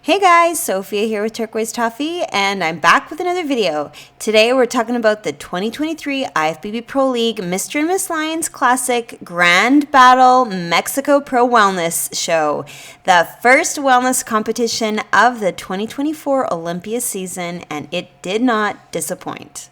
Hey guys, Sophia here with Turquoise Toffee, and I'm back with another video. Today we're talking about the 2023 IFBB Pro League Mr. and Miss Lions Classic Grand Battle Mexico Pro Wellness Show, the first wellness competition of the 2024 Olympia season, and it did not disappoint.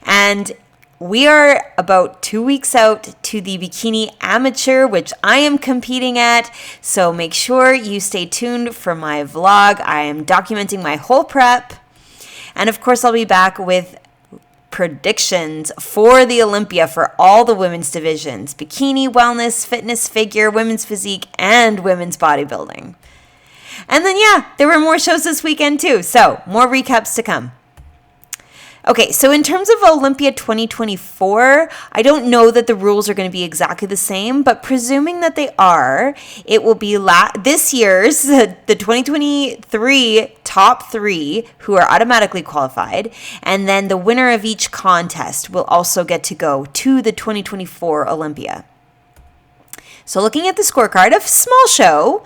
And we are about 2 weeks out to the Bikini Amateur, which I am competing at, so make sure you stay tuned for my vlog. I am documenting my whole prep, and of course I'll be back with predictions for the Olympia for all the women's divisions: bikini, wellness, fitness, figure, women's physique, and women's bodybuilding. And then there were more shows this weekend too, so more recaps to come. Okay, so in terms of Olympia 2024, I don't know that the rules are going to be exactly the same, but presuming that they are, it will be this year's, the 2023 top three who are automatically qualified, and then the winner of each contest will also get to go to the 2024 Olympia. So looking at the scorecard, a small show,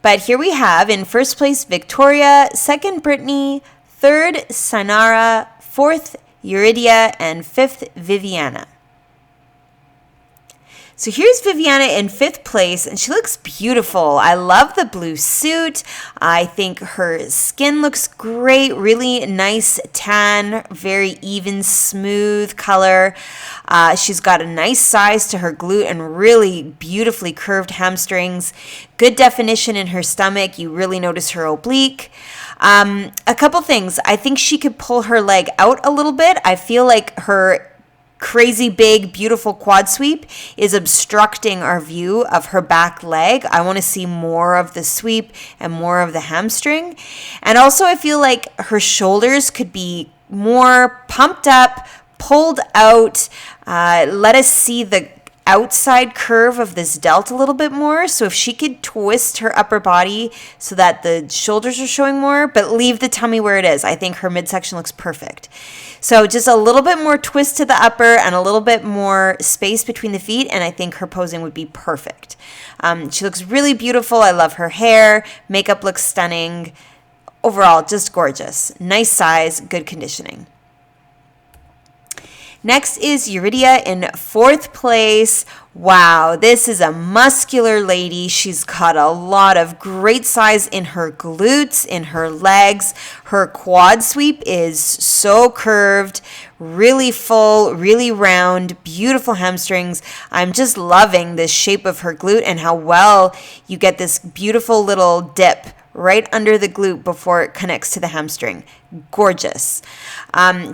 but here we have in first place Victoria, second Britney, third Sinara, fourth, Uridia, and fifth, Vivana. So here's Vivana in fifth place, and she looks beautiful. I love the blue suit. I think her skin looks great, really nice tan, very even, smooth color. She's got a nice size to her glute and really beautifully curved hamstrings. Good definition in her stomach. You really notice her oblique. A couple things. I think she could pull her leg out a little bit. I feel like her crazy big, beautiful quad sweep is obstructing our view of her back leg. I want to see more of the sweep and more of the hamstring. And also I feel like her shoulders could be more pumped up, pulled out. Let us see the outside curve of this delt a little bit more. So if she could twist her upper body so that the shoulders are showing more, but leave the tummy where it is, I think her midsection looks perfect. So just a little bit more twist to the upper and a little bit more space between the feet, and I think her posing would be perfect. She looks really beautiful. I love her hair. Makeup looks stunning. Overall, just gorgeous. Nice size, good conditioning. Next is Uridia in fourth place. Wow, this is a muscular lady. She's got a lot of great size in her glutes, in her legs. Her quad sweep is so curved, really full, really round, beautiful hamstrings. I'm just loving the shape of her glute and how well you get this beautiful little dip right under the glute before it connects to the hamstring. Gorgeous.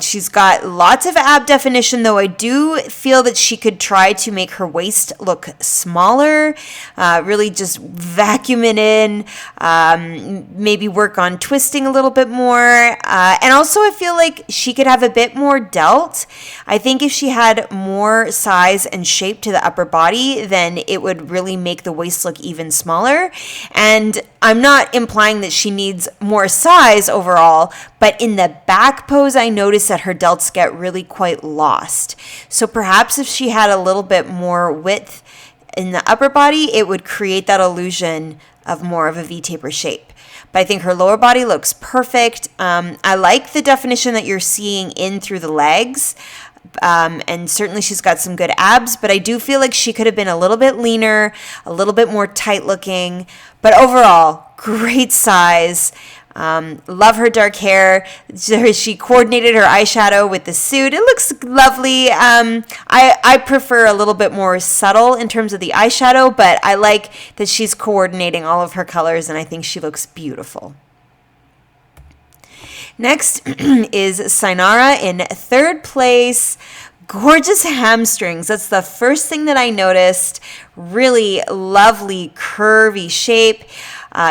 She's got lots of ab definition, though I do feel that she could try to make her waist look smaller, really just vacuum it in, maybe work on twisting a little bit more. And also I feel like she could have a bit more delt. I think if she had more size and shape to the upper body, then it would really make the waist look even smaller. And I'm not implying that she needs more size overall, but in the back pose, I noticed that her delts get really quite lost. So perhaps if she had a little bit more width in the upper body, it would create that illusion of more of a V-taper shape. But I think her lower body looks perfect. I like the definition that you're seeing in through the legs. And certainly she's got some good abs, but I do feel like she could have been a little bit leaner, a little bit more tight looking. But overall, great size. Love her dark hair. She coordinated her eyeshadow with the suit. It looks lovely. I prefer a little bit more subtle in terms of the eyeshadow, but I like that she's coordinating all of her colors, and I think she looks beautiful. Next is Sinara in third place. Gorgeous hamstrings. That's the first thing that I noticed. Really lovely curvy shape.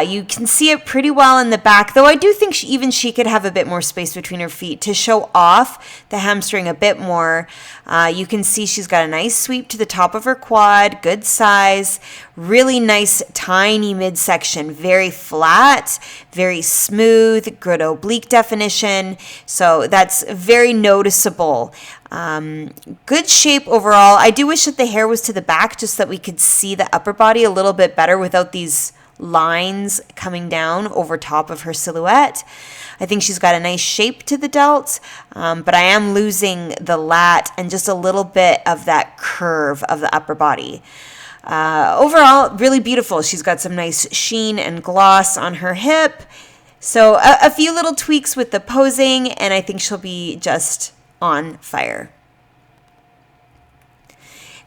You can see it pretty well in the back, though I do think she could have a bit more space between her feet to show off the hamstring a bit more. You can see she's got a nice sweep to the top of her quad, good size, really nice tiny midsection, very flat, very smooth, good oblique definition. So that's very noticeable. Good shape overall. I do wish that the hair was to the back just so that we could see the upper body a little bit better without these lines coming down over top of her silhouette. I think she's got a nice shape to the delt, but I am losing the lat and just a little bit of that curve of the upper body. Overall, really beautiful. She's got some nice sheen and gloss on her hip. So a few little tweaks with the posing, and I think she'll be just on fire.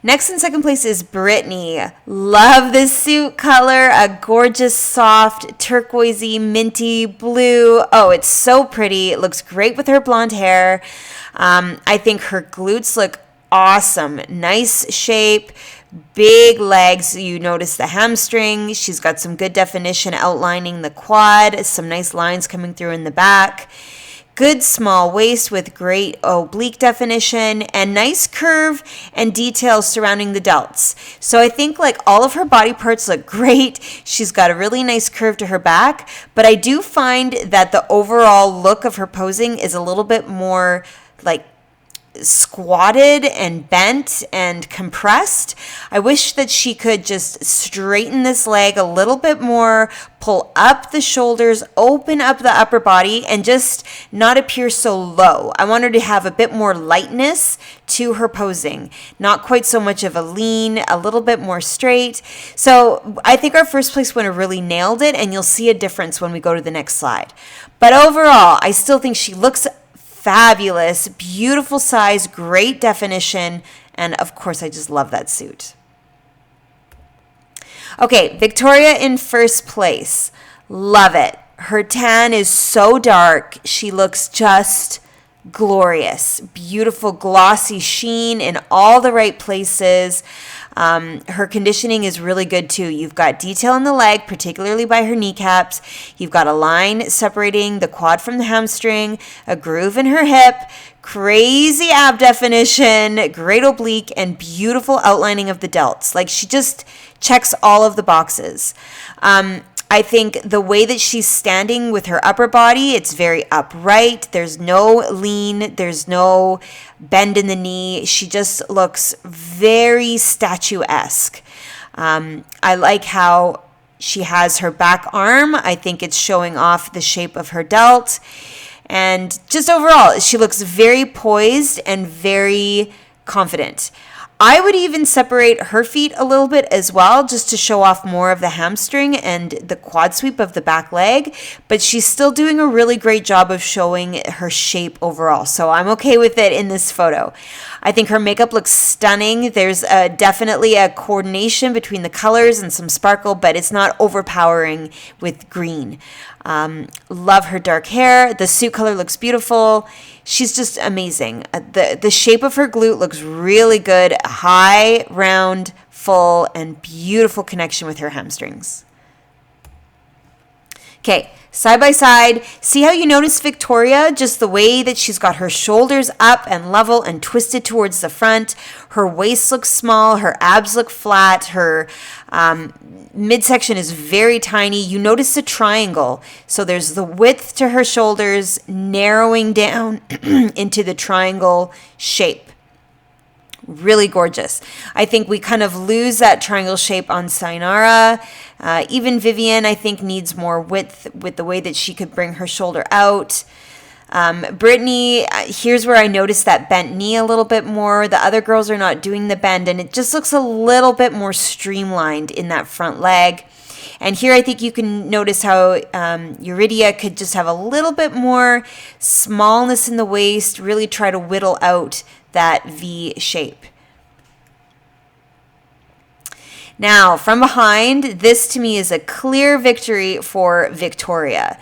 Next in second place is Britney. Love this suit color, a gorgeous, soft, turquoisey, minty blue. Oh, it's so pretty. It looks great with her blonde hair. I think her glutes look awesome. Nice shape, big legs. You notice the hamstring. She's got some good definition outlining the quad, some nice lines coming through in the back. Good small waist with great oblique definition and nice curve and details surrounding the delts. So I think like all of her body parts look great. She's got a really nice curve to her back, but I do find that the overall look of her posing is a little bit more like squatted and bent and compressed. I wish that she could just straighten this leg a little bit more, pull up the shoulders, open up the upper body, and just not appear so low. I want her to have a bit more lightness to her posing, not quite so much of a lean, a little bit more straight. So I think our first place winner really nailed it, and you'll see a difference when we go to the next slide. But overall, I still think she looks fabulous, beautiful size, great definition, and of course, I just love that suit. Okay, Victoria in first place. Love it. Her tan is so dark. She looks just glorious. Beautiful, glossy sheen in all the right places. Her conditioning is really good too. You've got detail in the leg, particularly by her kneecaps. You've got a line separating the quad from the hamstring, a groove in her hip, crazy ab definition, great oblique, and beautiful outlining of the delts. Like she just checks all of the boxes. I think the way that she's standing with her upper body, it's very upright. There's no lean. There's no bend in the knee. She just looks very statuesque. I like how she has her back arm. I think it's showing off the shape of her delt. And just overall, she looks very poised and very confident. I would even separate her feet a little bit as well, just to show off more of the hamstring and the quad sweep of the back leg, but she's still doing a really great job of showing her shape overall, so I'm okay with it in this photo. I think her makeup looks stunning. There's definitely a coordination between the colors and some sparkle, but it's not overpowering with green. Love her dark hair. The suit color looks beautiful. She's just amazing. The shape of her glute looks really good. High, round, full, and beautiful connection with her hamstrings. Okay, side by side. See how you notice Victoria? Just the way that she's got her shoulders up and level and twisted towards the front. Her waist looks small. Her abs look flat. Her midsection is very tiny. You notice the triangle. So there's the width to her shoulders narrowing down into the triangle shape. Really gorgeous. I think we kind of lose that triangle shape on Sinara. Even Vivian, I think, needs more width with the way that she could bring her shoulder out. Britney, here's where I noticed that bent knee a little bit more. The other girls are not doing the bend, and it just looks a little bit more streamlined in that front leg. And here I think you can notice how Eurydia could just have a little bit more smallness in the waist, really try to whittle out that V shape. Now, from behind, this to me is a clear victory for Victoria.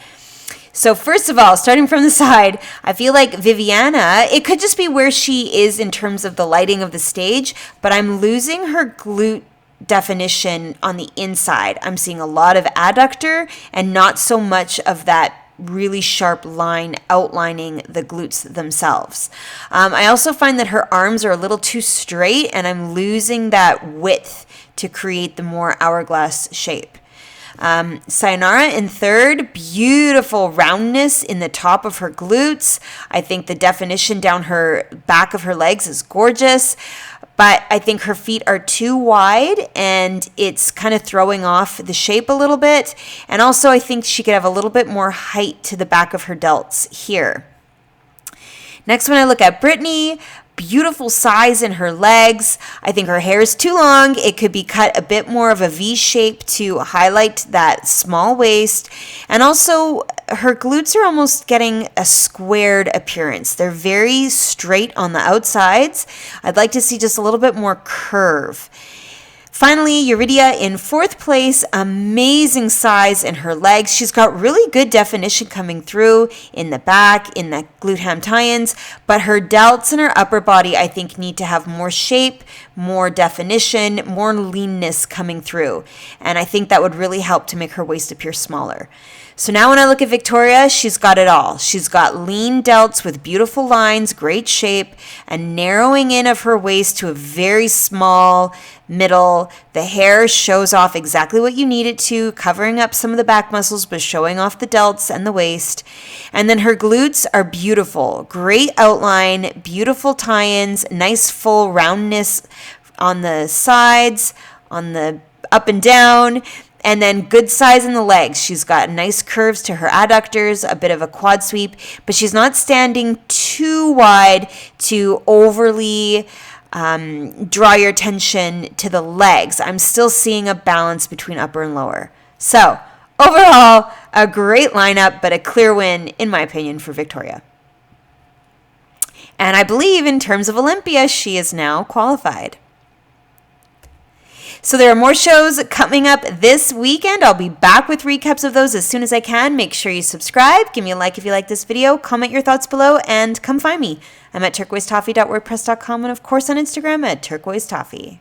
So first of all, starting from the side, I feel like Vivana, it could just be where she is in terms of the lighting of the stage, but I'm losing her glute definition on the inside. I'm seeing a lot of adductor and not so much of that really sharp line outlining the glutes themselves. I also find that her arms are a little too straight, and I'm losing that width to create the more hourglass shape. Sinara in third, beautiful roundness in the top of her glutes. I think the definition down her back of her legs is gorgeous. But I think her feet are too wide and it's kind of throwing off the shape a little bit. And also I think she could have a little bit more height to the back of her delts here. Next, when I look at Britney, beautiful size in her legs. I think her hair is too long. It could be cut a bit more of a V shape to highlight that small waist. And also her glutes are almost getting a squared appearance. They're very straight on the outsides. I'd like to see just a little bit more curve. Finally, Eurydia in fourth place, amazing size in her legs. She's got really good definition coming through in the back, in the glute ham tie-ins, but her delts and her upper body, I think, need to have more shape, more definition, more leanness coming through. And I think that would really help to make her waist appear smaller. So now when I look at Victoria, she's got it all. She's got lean delts with beautiful lines, great shape, a narrowing in of her waist to a very small middle. The hair shows off exactly what you need it to, covering up some of the back muscles, but showing off the delts and the waist. And then her glutes are beautiful. Great outline, beautiful tie-ins, nice full roundness on the sides, on the up and down. And then good size in the legs. She's got nice curves to her adductors, a bit of a quad sweep, but she's not standing too wide to overly draw your attention to the legs. I'm still seeing a balance between upper and lower. So overall, a great lineup, but a clear win, in my opinion, for Victoria. And I believe in terms of Olympia, she is now qualified. So there are more shows coming up this weekend. I'll be back with recaps of those as soon as I can. Make sure you subscribe. Give me a like if you like this video. Comment your thoughts below and come find me. I'm at turquoisetoffee.wordpress.com and of course on Instagram at turquoisetoffee.